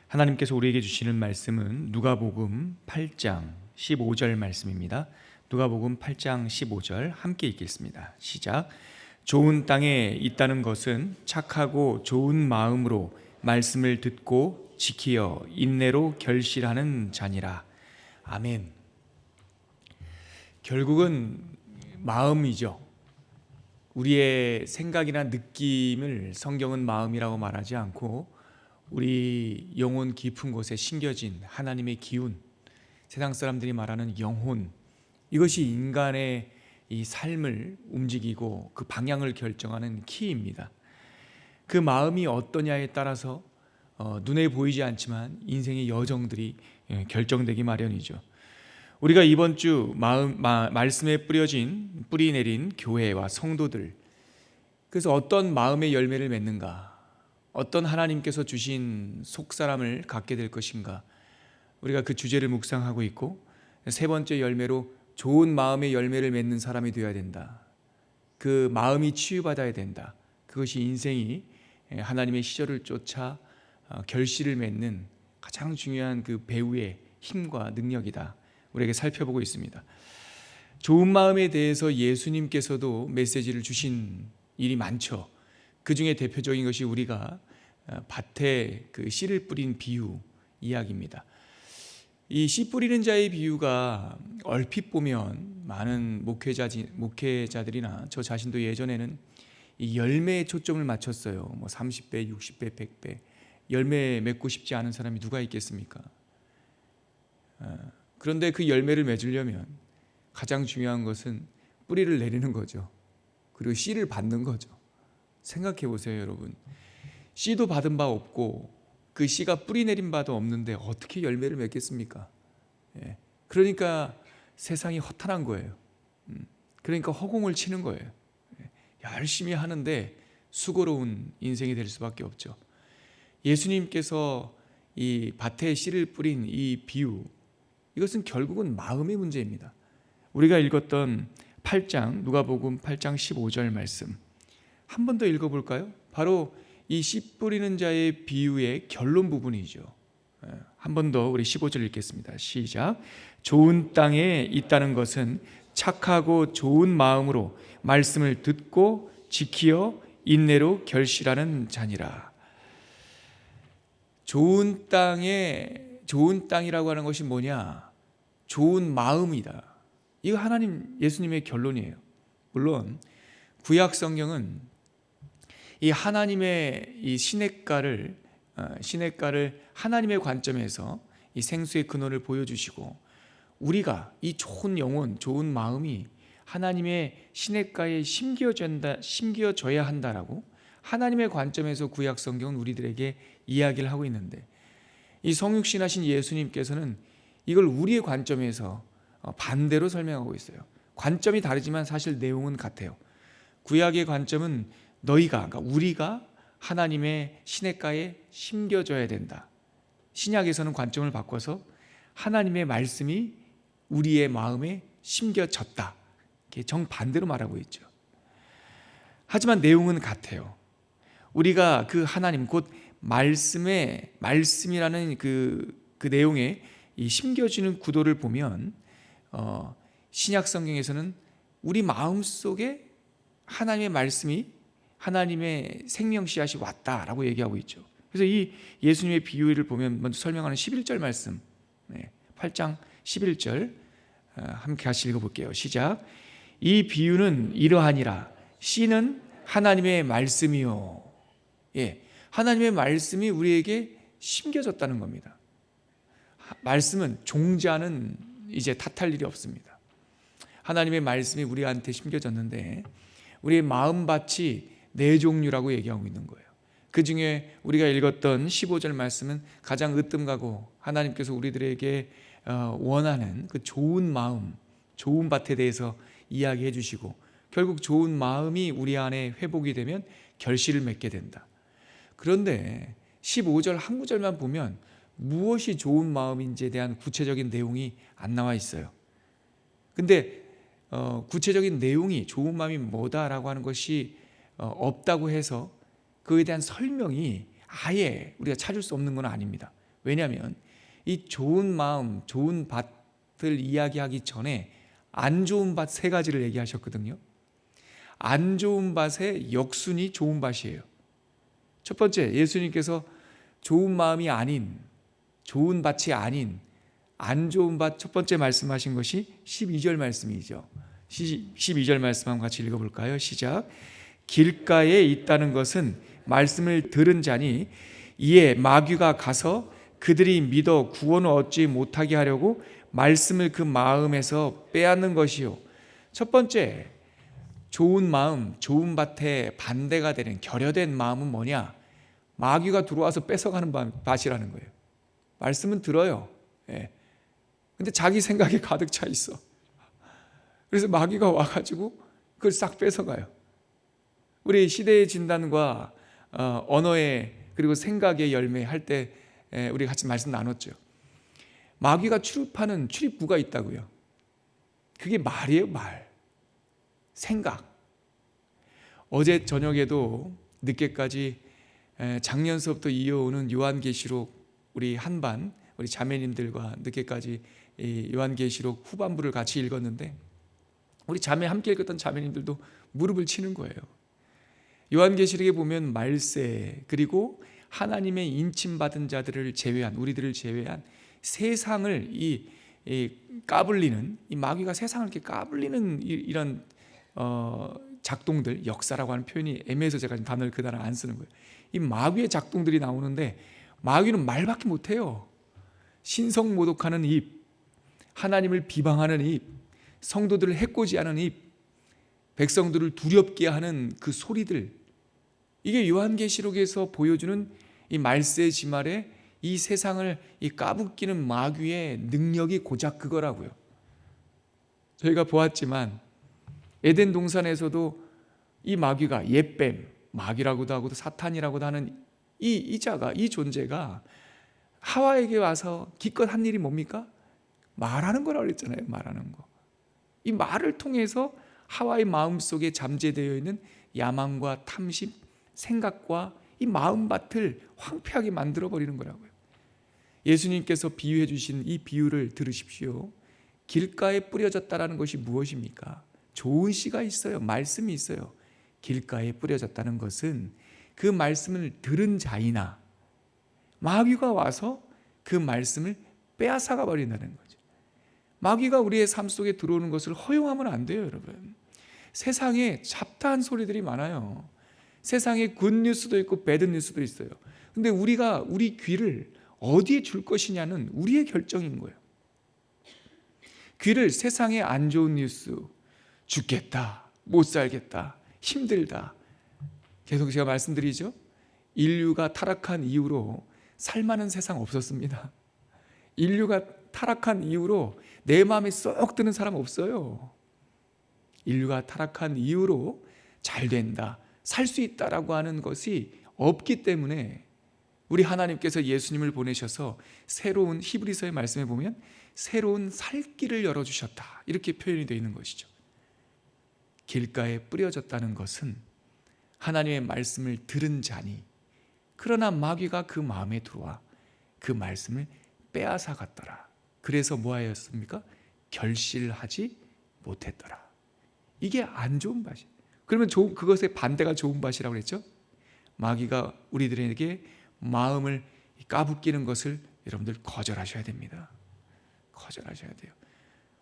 하나님께서 우리에게 주시는 말씀은 누가복음 8장 15절 말씀입니다. 누가복음 8장 15절 함께 읽겠습니다. 시작. 좋은 땅에 있다는 것은 착하고 좋은 마음으로 말씀을 듣고 지키어 인내로 결실하는 자니라. 아멘. 결국은 마음이죠. 우리의 생각이나 느낌을 성경은 마음이라고 말하지 않고 우리 영혼 깊은 곳에 심겨진 하나님의 기운, 세상 사람들이 말하는 영혼, 이것이 인간의 이 삶을 움직이고 그 방향을 결정하는 키입니다. 그 마음이 어떠냐에 따라서 눈에 보이지 않지만 인생의 여정들이 결정되기 마련이죠. 우리가 이번 주 말씀에 뿌리 내린 교회와 성도들, 그래서 어떤 마음의 열매를 맺는가, 어떤 하나님께서 주신 속사람을 갖게 될 것인가, 우리가 그 주제를 묵상하고 있고, 세 번째 열매로 좋은 마음의 열매를 맺는 사람이 되어야 된다. 그 마음이 치유받아야 된다. 그것이 인생이 하나님의 시절을 쫓아 결실을 맺는 가장 중요한 그 배우의 힘과 능력이다. 우리에게 살펴보고 있습니다. 좋은 마음에 대해서 예수님께서도 메시지를 주신 일이 많죠. 그 중에 대표적인 것이 우리가 밭에 그 씨를 뿌린 비유 이야기입니다. 이 씨 뿌리는 자의 비유가 얼핏 보면 많은 목회자들이나 저 자신도 예전에는 이 열매에 초점을 맞췄어요. 30배, 60배, 100배. 열매 맺고 싶지 않은 사람이 누가 있겠습니까? 그런데 그 열매를 맺으려면 가장 중요한 것은 뿌리를 내리는 거죠. 그리고 씨를 받는 거죠. 생각해 보세요, 여러분. 씨도 받은 바 없고 그 씨가 뿌리 내린 바도 없는데 어떻게 열매를 맺겠습니까? 그러니까 세상이 허탄한 거예요. 그러니까 허공을 치는 거예요. 열심히 하는데 수고로운 인생이 될 수밖에 없죠. 예수님께서 이 밭에 씨를 뿌린 이 비유, 이것은 결국은 마음의 문제입니다. 우리가 읽었던 8장, 누가복음 8장 15절 말씀 한 번 더 읽어볼까요? 바로 이 씨 뿌리는 자의 비유의 결론 부분이죠. 한 번 더 우리 15절 읽겠습니다. 시작. 좋은 땅에 있다는 것은 착하고 좋은 마음으로 말씀을 듣고 지키어 인내로 결실하는 자니라. 좋은 땅이라고 하는 것이 뭐냐? 좋은 마음이다. 이거 예수님의 결론이에요. 물론 구약 성경은 이 하나님의 이 시냇가를 하나님의 관점에서 이 생수의 근원을 보여주시고, 우리가 이 좋은 영혼, 좋은 마음이 하나님의 시냇가에 심겨져야 한다라고 하나님의 관점에서 구약 성경은 우리들에게 이야기를 하고 있는데, 이 성육신하신 예수님께서는 이걸 우리의 관점에서 반대로 설명하고 있어요. 관점이 다르지만 사실 내용은 같아요. 구약의 관점은 그러니까 우리가 하나님의 시냇가에 심겨져야 된다. 신약에서는 관점을 바꿔서 하나님의 말씀이 우리의 마음에 심겨졌다. 이렇게 정반대로 말하고 있죠. 하지만 내용은 같아요. 우리가 그 하나님 곧 말씀이라는 그 내용에 이 심겨지는 구도를 보면 신약 성경에서는 우리 마음 속에 하나님의 말씀이, 하나님의 생명 씨앗이 왔다라고 얘기하고 있죠. 그래서 이 예수님의 비유를 보면 먼저 설명하는 11절 말씀, 8장 11절 함께 같이 읽어볼게요. 시작. 이 비유는 이러하니라. 씨는 하나님의 말씀이요. 하나님의 말씀이 우리에게 심겨졌다는 겁니다. 말씀은 종자는 이제 탓할 일이 없습니다. 하나님의 말씀이 우리한테 심겨졌는데 우리의 마음밭이 네 종류라고 얘기하고 있는 거예요. 그 중에 우리가 읽었던 15절 말씀은 가장 으뜸가고 하나님께서 우리들에게 원하는 그 좋은 마음, 좋은 밭에 대해서 이야기해 주시고, 결국 좋은 마음이 우리 안에 회복이 되면 결실을 맺게 된다. 그런데 15절 한 구절만 보면 무엇이 좋은 마음인지에 대한 구체적인 내용이 안 나와 있어요. 근데 구체적인 내용이 좋은 마음이 뭐다라고 하는 것이 없다고 해서 그에 대한 설명이 아예 우리가 찾을 수 없는 건 아닙니다. 왜냐하면 이 좋은 마음, 좋은 밭을 이야기하기 전에 안 좋은 밭 세 가지를 얘기하셨거든요. 안 좋은 밭의 역순이 좋은 밭이에요. 첫 번째, 예수님께서 좋은 마음이 아닌, 좋은 밭이 아닌 안 좋은 밭 첫 번째 말씀하신 것이 12절 말씀이죠. 12절 말씀 한번 같이 읽어볼까요? 시작. 길가에 있다는 것은 말씀을 들은 자니 이에 마귀가 가서 그들이 믿어 구원을 얻지 못하게 하려고 말씀을 그 마음에서 빼앗는 것이요. 첫 번째, 좋은 마음, 좋은 밭에 반대가 되는 결여된 마음은 뭐냐? 마귀가 들어와서 뺏어가는 밭이라는 거예요. 말씀은 들어요. 예. 근데 자기 생각이 가득 차 있어. 그래서 마귀가 와가지고 그걸 싹 뺏어가요. 우리 시대의 진단과 언어의 그리고 생각의 열매 할 때 우리 같이 말씀 나눴죠. 마귀가 출입하는 출입구가 있다고요. 그게 말이에요, 말. 생각. 어제 저녁에도 늦게까지 작년 수업부터 이어오는 요한계시록 우리 한반 우리 자매님들과 늦게까지 이 요한계시록 후반부를 같이 읽었는데 우리 자매 함께 읽었던 자매님들도 무릎을 치는 거예요. 요한계시록에 보면 말세 그리고 하나님의 인침받은 자들을 제외한 우리들을 제외한 세상을 이 까불리는 이 마귀가 세상을 이렇게 까불리는 이런 작동들 역사라고 하는 표현이 애매해서 제가 단어를 그 단어 안 쓰는 거예요. 이 마귀의 작동들이 나오는데 마귀는 말밖에 못해요. 신성모독하는 입, 하나님을 비방하는 입, 성도들을 해코지하는 입, 백성들을 두렵게 하는 그 소리들, 이게 요한계시록에서 보여주는 이 말세 지말에 이 세상을 이 까붙기는 마귀의 능력이 고작 그거라고요. 저희가 보았지만 에덴 동산에서도 이 마귀가 옛뱀, 마귀라고도 하고 사탄이라고도 하는 이 자가, 이 존재가 하와에게 와서 기껏 한 일이 뭡니까? 말하는 거라고 그랬잖아요. 말하는 거. 이 말을 통해서 하와의 마음속에 잠재되어 있는 야망과 탐심, 생각과 이 마음밭을 황폐하게 만들어버리는 거라고요. 예수님께서 비유해 주신 이 비유를 들으십시오. 길가에 뿌려졌다는 것이 무엇입니까? 좋은 씨가 있어요. 말씀이 있어요. 길가에 뿌려졌다는 것은 그 말씀을 들은 자이나 마귀가 와서 그 말씀을 빼앗아가 버린다는 거죠. 마귀가 우리의 삶 속에 들어오는 것을 허용하면 안 돼요, 여러분. 세상에 잡다한 소리들이 많아요. 세상에 굿뉴스도 있고 배드뉴스도 있어요. 근데 우리가 우리 귀를 어디에 줄 것이냐는 우리의 결정인 거예요. 귀를 세상의 안 좋은 뉴스, 죽겠다, 못 살겠다, 힘들다. 계속 제가 말씀드리죠. 인류가 타락한 이후로 살만한 세상 없었습니다. 인류가 타락한 이후로 내 마음에 쏙 드는 사람 없어요. 인류가 타락한 이후로 잘 된다, 살 수 있다라고 하는 것이 없기 때문에 우리 하나님께서 예수님을 보내셔서 새로운 히브리서의 말씀에 보면 새로운 살 길을 열어주셨다, 이렇게 표현이 되어 있는 것이죠. 길가에 뿌려졌다는 것은 하나님의 말씀을 들은 자니, 그러나 마귀가 그 마음에 들어와 그 말씀을 빼앗아 갔더라. 그래서 뭐하였습니까? 결실하지 못했더라. 이게 안 좋은 밭이에요. 그러면 그것의 반대가 좋은 밭이라고 그랬죠? 마귀가 우리들에게 마음을 까붙기는 것을 여러분들 거절하셔야 됩니다. 거절하셔야 돼요.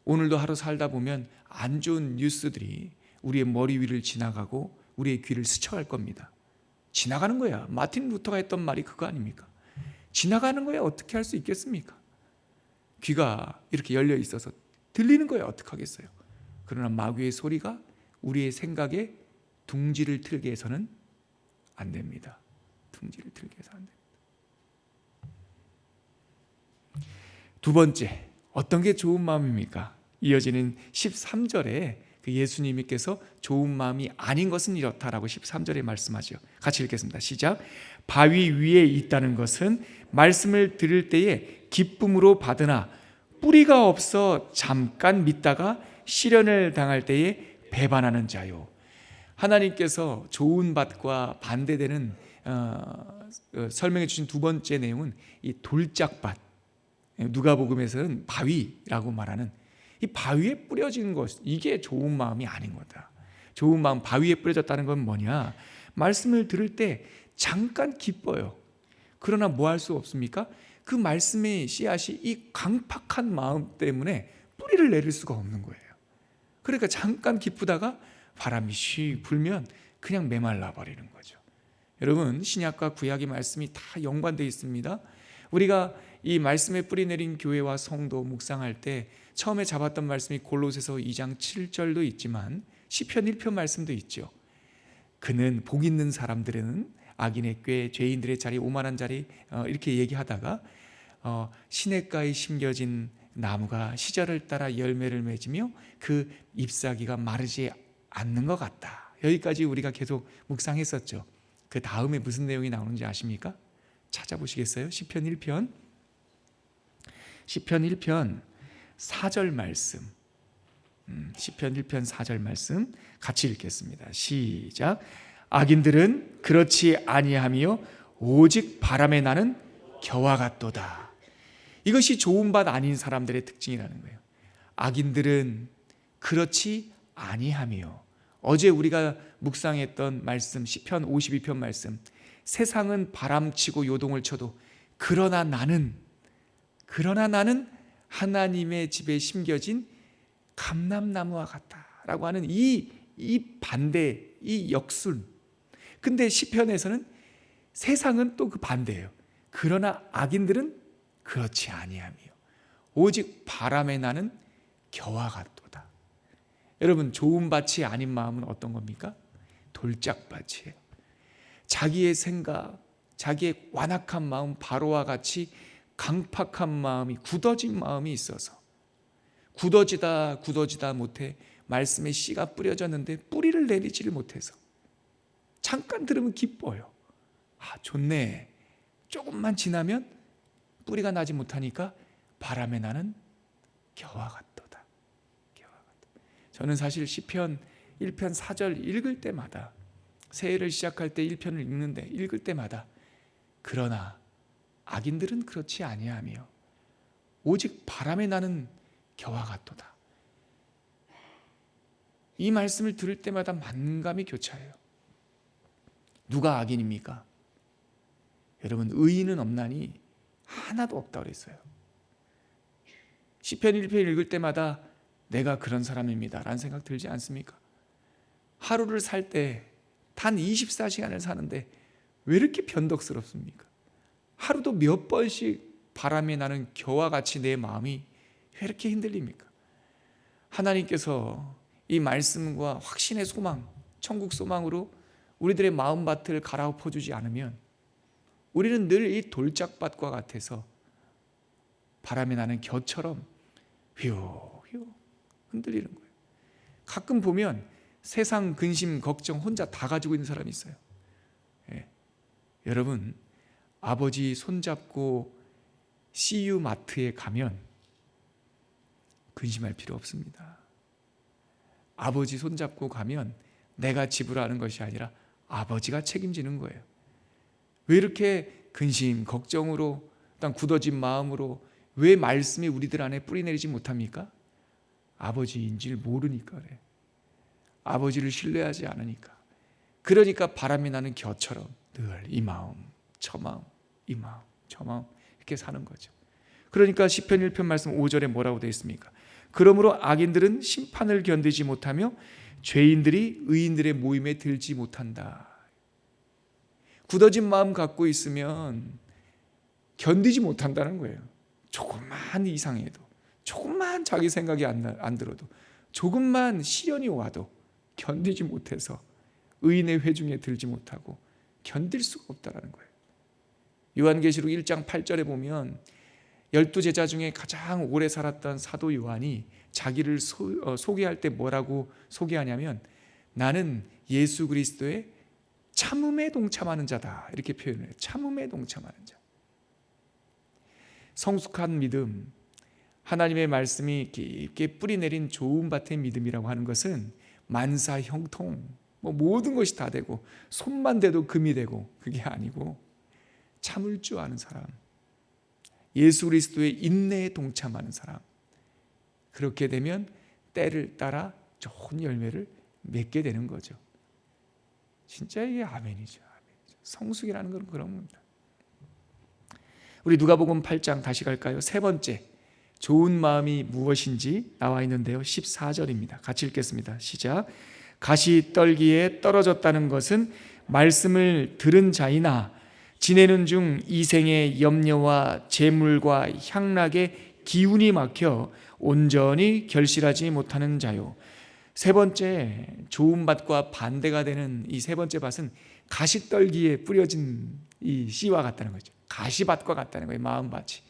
오늘도 하루 살다 보면 안 좋은 뉴스들이 우리의 머리 위를 지나가고 우리의 귀를 스쳐갈 겁니다. 지나가는 거야. 마틴 루터가 했던 말이 그거 아닙니까? 지나가는 거야. 어떻게 할 수 있겠습니까? 귀가 이렇게 열려 있어서 들리는 거야. 어떻게 하겠어요? 그러나 마귀의 소리가 우리의 생각에 둥지를 틀게 해서는 안 됩니다. 둥지를 틀게 해서 안 됩니다. 두 번째, 어떤 게 좋은 마음입니까? 이어지는 13절에 그 예수님께서 좋은 마음이 아닌 것은 이렇다라고 13절에 말씀하죠. 같이 읽겠습니다. 시작. 바위 위에 있다는 것은 말씀을 들을 때에 기쁨으로 받으나 뿌리가 없어 잠깐 믿다가 시련을 당할 때에 배반하는 자요. 하나님께서 좋은 밭과 반대되는 설명해 주신 두 번째 내용은 이 돌짝밭, 누가복음에서는 바위라고 말하는 이 바위에 뿌려진 것, 이게 좋은 마음이 아닌 거다. 좋은 마음, 바위에 뿌려졌다는 건 뭐냐? 말씀을 들을 때 잠깐 기뻐요. 그러나 뭐 할 수 없습니까? 그 말씀의 씨앗이 이 강팍한 마음 때문에 뿌리를 내릴 수가 없는 거예요. 그러니까 잠깐 기쁘다가 바람이 쉬 불면 그냥 메말라 버리는 거죠. 여러분, 신약과 구약의 말씀이 다 연관되어 있습니다. 우리가 이 말씀에 뿌리 내린 교회와 성도 묵상할 때 처음에 잡았던 말씀이 골로새서 2장 7절도 있지만 시편 1편 말씀도 있죠. 그는 복 있는 사람들은 악인의 꾀, 죄인들의 자리, 오만한 자리, 이렇게 얘기하다가 시냇가에 심겨진 나무가 시절을 따라 열매를 맺으며 그 잎사귀가 마르지 않는 것 같다. 여기까지 우리가 계속 묵상했었죠. 그 다음에 무슨 내용이 나오는지 아십니까? 찾아보시겠어요? 시편 1편 4절 말씀, 시편 1편 4절 말씀 같이 읽겠습니다. 시작. 악인들은 그렇지 아니하며 오직 바람에 나는 겨와 같도다. 이것이 좋은 밭 아닌 사람들의 특징이라는 거예요. 악인들은 그렇지 아니하며, 어제 우리가 묵상했던 말씀 시편 52편 말씀, 세상은 바람치고 요동을 쳐도 그러나 나는 하나님의 집에 심겨진 감람나무와 같다라고 하는 이 반대, 이 역순. 근데 시편에서는 세상은 또 그 반대예요. 그러나 악인들은 그렇지 아니하며 오직 바람에 나는 겨와 같도다. 여러분, 좋은 밭이 아닌 마음은 어떤 겁니까? 돌짝밭이에요. 자기의 생각, 자기의 완악한 마음, 바로와 같이 강팍한 마음이, 굳어진 마음이 있어서 굳어지다 못해 말씀의 씨가 뿌려졌는데 뿌리를 내리지를 못해서 잠깐 들으면 기뻐요. 아, 좋네. 조금만 지나면 뿌리가 나지 못하니까 바람에 나는 겨와 같도다. 저는 사실 시편 1편 4절 읽을 때마다, 새해를 시작할 때 1편을 읽을 때마다 그러나 악인들은 그렇지 아니하며 오직 바람에 나는 겨와 같도다. 이 말씀을 들을 때마다 만감이 교차해요. 누가 악인입니까? 여러분, 의인은 없나니 하나도 없다고 그랬어요. 시편 1편 읽을 때마다 내가 그런 사람입니다 라는 생각 들지 않습니까? 하루를 살 때 단 24시간을 사는데 왜 이렇게 변덕스럽습니까? 하루도 몇 번씩 바람에 나는 겨와 같이 내 마음이 왜 이렇게 흔들립니까? 하나님께서 이 말씀과 확신의 소망, 천국 소망으로 우리들의 마음밭을 갈아엎어주지 않으면 우리는 늘 이 돌짝밭과 같아서 바람에 나는 겨처럼 휘우 흔들리는 거예요. 가끔 보면 세상 근심, 걱정 혼자 다 가지고 있는 사람이 있어요. 예. 여러분, 아버지 손잡고 CU 마트에 가면 근심할 필요 없습니다. 아버지 손잡고 가면 내가 지불하는 것이 아니라 아버지가 책임지는 거예요. 왜 이렇게 근심, 걱정으로, 일단 굳어진 마음으로 왜 말씀이 우리들 안에 뿌리내리지 못합니까? 아버지인지를 모르니까 그래. 아버지를 신뢰하지 않으니까. 그러니까 바람이 나는 겨처럼 늘 이 마음, 저 마음, 이 마음, 저 마음 이렇게 사는 거죠. 그러니까 시편 1편 말씀 5절에 뭐라고 되어 있습니까? 그러므로 악인들은 심판을 견디지 못하며 죄인들이 의인들의 모임에 들지 못한다. 굳어진 마음 갖고 있으면 견디지 못한다는 거예요. 조금만 이상해도, 조금만 자기 생각이 안 들어도, 조금만 시련이 와도 견디지 못해서 의인의 회중에 들지 못하고 견딜 수가 없다는 거예요. 요한계시록 1장 8절에 보면 12제자 중에 가장 오래 살았던 사도 요한이 자기를 소개할 때 뭐라고 소개하냐면 나는 예수 그리스도의 참음에 동참하는 자다, 이렇게 표현해요. 참음에 동참하는 자. 성숙한 믿음, 하나님의 말씀이 깊게 뿌리 내린 좋은 밭의 믿음이라고 하는 것은 만사 형통, 뭐 모든 것이 다 되고 손만 대도 금이 되고, 그게 아니고 참을 줄 아는 사람, 예수 그리스도의 인내에 동참하는 사람, 그렇게 되면 때를 따라 좋은 열매를 맺게 되는 거죠. 진짜 이게 아멘이죠. 성숙이라는 건 그런 겁니다. 우리 누가복음 8장 다시 갈까요? 세 번째, 좋은 마음이 무엇인지 나와 있는데요, 14절입니다. 같이 읽겠습니다. 시작. 가시떨기에 떨어졌다는 것은 말씀을 들은 자이나 지내는 중 이생의 염려와 재물과 향락에 기운이 막혀 온전히 결실하지 못하는 자요. 세 번째, 좋은 밭과 반대가 되는 이 세 번째 밭은 가시떨기에 뿌려진 이 씨와 같다는 거죠. 가시밭과 같다는 거예요. 마음밭이.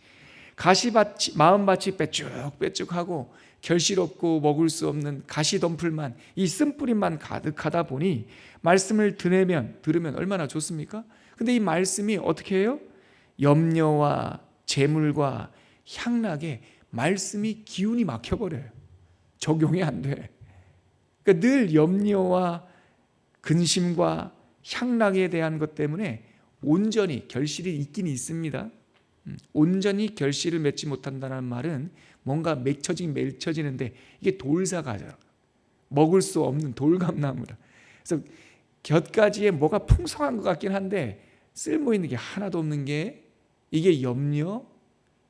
가시밭이, 마음밭이 빼쭉빼쭉하고 결실 없고 먹을 수 없는 가시덤불만, 이 쓴뿌리만 가득하다 보니 말씀을 들으면 얼마나 좋습니까? 근데 이 말씀이 어떻게 해요? 염려와 재물과 향락에 말씀이 기운이 막혀버려요. 적용이 안 돼. 그러니까 늘 염려와 근심과 향락에 대한 것 때문에 온전히 결실이 있긴 있습니다. 온전히 결실을 맺지 못한다는 말은 뭔가 맺혀지는데 이게 돌사가죠. 먹을 수 없는 돌감나무라. 그래서 곁가지에 뭐가 풍성한 것 같긴 한데 쓸모 있는 게 하나도 없는 게 이게 염려,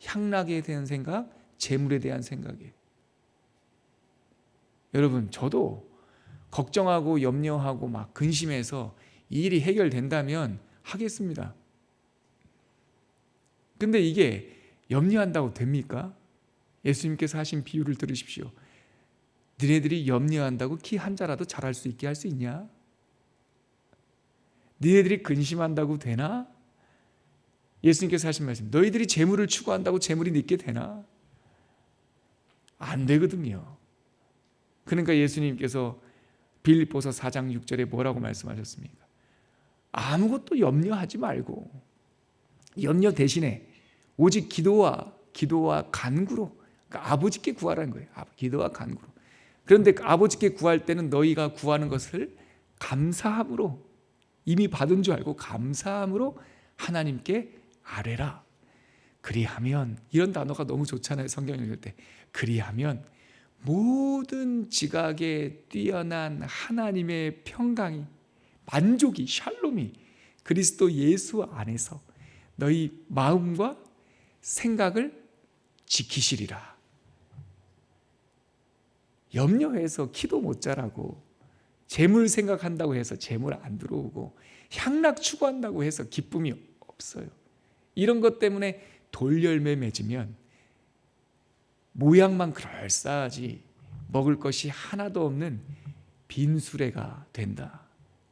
향락에 대한 생각, 재물에 대한 생각이에요. 여러분, 저도 걱정하고 염려하고 막 근심해서 이 일이 해결된다면 하겠습니다. 근데 이게 염려한다고 됩니까? 예수님께서 하신 비유를 들으십시오. 너희들이 염려한다고 키 한 자라도 자랄 수 있게 할 수 있냐? 너희들이 근심한다고 되나? 예수님께서 하신 말씀, 너희들이 재물을 추구한다고 재물이 있게 되나? 안 되거든요. 그러니까 예수님께서 빌립보서 4장 6절에 뭐라고 말씀하셨습니까? 아무것도 염려하지 말고 염려 대신에 오직 기도와 간구로, 그러니까 아버지께 구하라는 거예요. 기도와 간구로. 그런데 아버지께 구할 때는 너희가 구하는 것을 감사함으로, 이미 받은 줄 알고 감사함으로 하나님께 아뢰라. 그리하면, 이런 단어가 너무 좋잖아요. 성경 읽을 때. 그리하면 모든 지각에 뛰어난 하나님의 평강이, 만족이, 샬롬이 그리스도 예수 안에서 너희 마음과 생각을 지키시리라. 염려해서 키도 못 자라고, 재물 생각한다고 해서 재물 안 들어오고, 향락 추구한다고 해서 기쁨이 없어요. 이런 것 때문에 돌열매 맺으면 모양만 그럴싸하지 먹을 것이 하나도 없는 빈수레가 된다.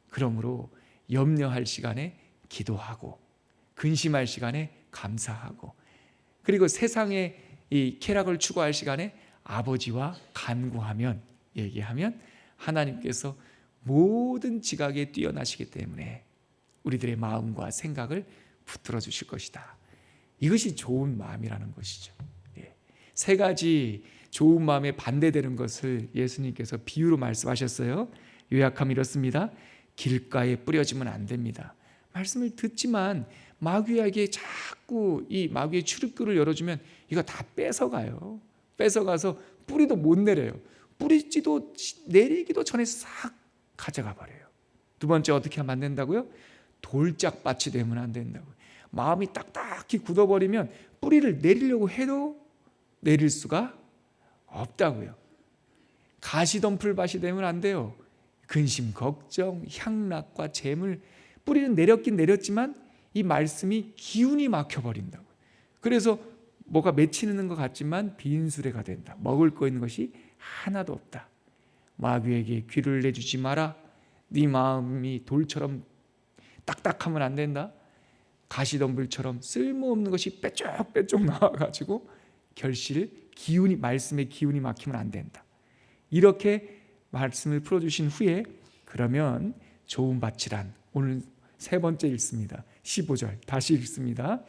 그러므로 염려할 시간에 기도하고, 근심할 시간에 감사하고, 그리고 세상의 이 쾌락을 추구할 시간에 아버지와 간구하면, 얘기하면 하나님께서 모든 지각에 뛰어나시기 때문에 우리들의 마음과 생각을 붙들어 주실 것이다. 이것이 좋은 마음이라는 것이죠. 세 가지 좋은 마음에 반대되는 것을 예수님께서 비유로 말씀하셨어요. 요약하면 이렇습니다. 길가에 뿌려지면 안 됩니다. 말씀을 듣지만 마귀에게 자꾸 이 마귀의 출입구를 열어주면 이거 다 뺏어가요. 뺏어가서 뿌리도 못 내려요. 뿌리지도 내리기도 전에 싹 가져가 버려요. 두 번째, 어떻게 하면 안 된다고요? 돌짝밭이 되면 안 된다고요. 마음이 딱딱히 굳어버리면 뿌리를 내리려고 해도 내릴 수가 없다고요. 가시덤불밭이 되면 안 돼요. 근심, 걱정, 향락과 재물, 뿌리는 내렸긴 내렸지만 이 말씀이 기운이 막혀버린다고요. 그래서 뭐가 맺히는 것 같지만 빈수레가 된다. 먹을 거 있는 것이 하나도 없다. 마귀에게 귀를 내주지 마라. 네 마음이 돌처럼 딱딱하면 안 된다. 가시덤불처럼 쓸모없는 것이 빼쪽빼쪽 나와가지고 기운이, 말씀의 기운이 막히면 안 된다. 이렇게 말씀을 풀어주신 후에, 그러면 좋은 밭이란, 오늘 세 번째 읽습니다. 15절 다시 읽습니다.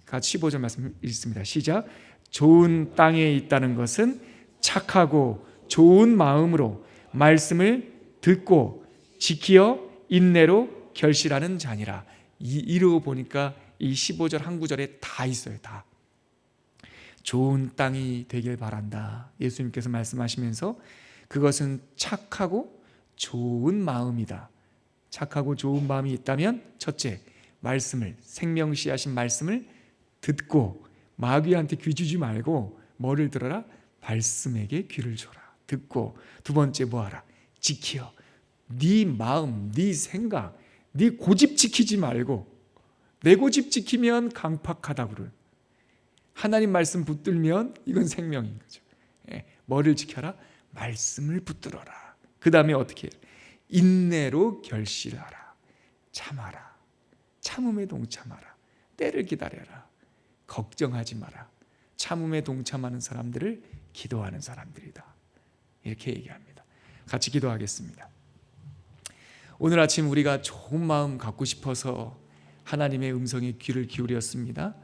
같이 15절 말씀 읽습니다. 시작. 좋은 땅에 있다는 것은 착하고 좋은 마음으로 말씀을 듣고 지키어 인내로 결실하는 자니라. 이러고 보니까 이 15절 한 구절에 다 있어요. 다. 좋은 땅이 되길 바란다. 예수님께서 말씀하시면서 그것은 착하고 좋은 마음이다. 착하고 좋은 마음이 있다면 첫째, 말씀을, 생명 씨앗인 말씀을 듣고 마귀한테 귀 주지 말고 뭐를 들어라? 말씀에게 귀를 줘라. 듣고 두 번째 뭐하라? 지켜. 네 마음, 네 생각, 네 고집 지키지 말고 내 고집 지키면 강팍하다고 그래요. 하나님 말씀 붙들면 이건 생명인 거죠. 뭐를 지켜라? 말씀을 붙들어라. 그 다음에 어떻게 해요? 인내로 결실하라. 참아라. 참음에 동참하라. 때를 기다려라. 걱정하지 마라. 참음에 동참하는 사람들을 기도하는 사람들이다. 이렇게 얘기합니다. 같이 기도하겠습니다. 오늘 아침 우리가 좋은 마음 갖고 싶어서 하나님의 음성에 귀를 기울였습니다.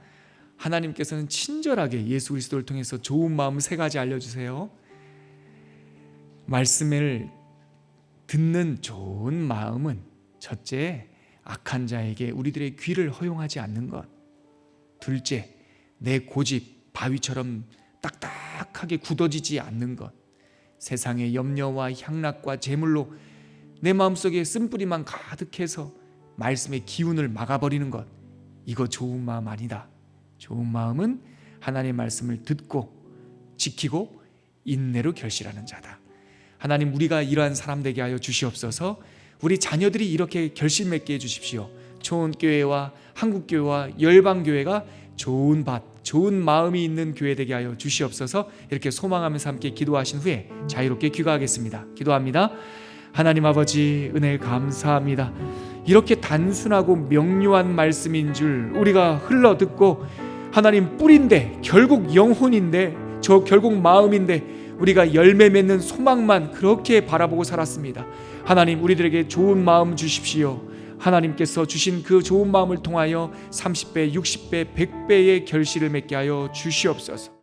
하나님께서는 친절하게 예수 그리스도를 통해서 좋은 마음 세 가지 알려주세요. 말씀을 듣는 좋은 마음은 첫째, 악한 자에게 우리들의 귀를 허용하지 않는 것. 둘째, 내 고집 바위처럼 딱딱하게 굳어지지 않는 것. 세상의 염려와 향락과 재물로 내 마음속에 쓴뿌리만 가득해서 말씀의 기운을 막아버리는 것. 이거 좋은 마음 아니다. 좋은 마음은 하나님의 말씀을 듣고 지키고 인내로 결실하는 자다. 하나님, 우리가 이러한 사람 되게 하여 주시옵소서. 우리 자녀들이 이렇게 결실 맺게 해주십시오. 초원교회와 한국교회와 열방교회가 좋은 밭, 좋은 마음이 있는 교회 되게 하여 주시옵소서. 이렇게 소망하면서 함께 기도하신 후에 자유롭게 귀가하겠습니다. 기도합니다. 하나님 아버지, 은혜 감사합니다. 이렇게 단순하고 명료한 말씀인 줄 우리가 흘러듣고, 하나님 뿌리인데 결국 영혼인데, 저 결국 마음인데 우리가 열매 맺는 소망만 그렇게 바라보고 살았습니다. 하나님, 우리들에게 좋은 마음 주십시오. 하나님께서 주신 그 좋은 마음을 통하여 30배, 60배, 100배의 결실을 맺게 하여 주시옵소서.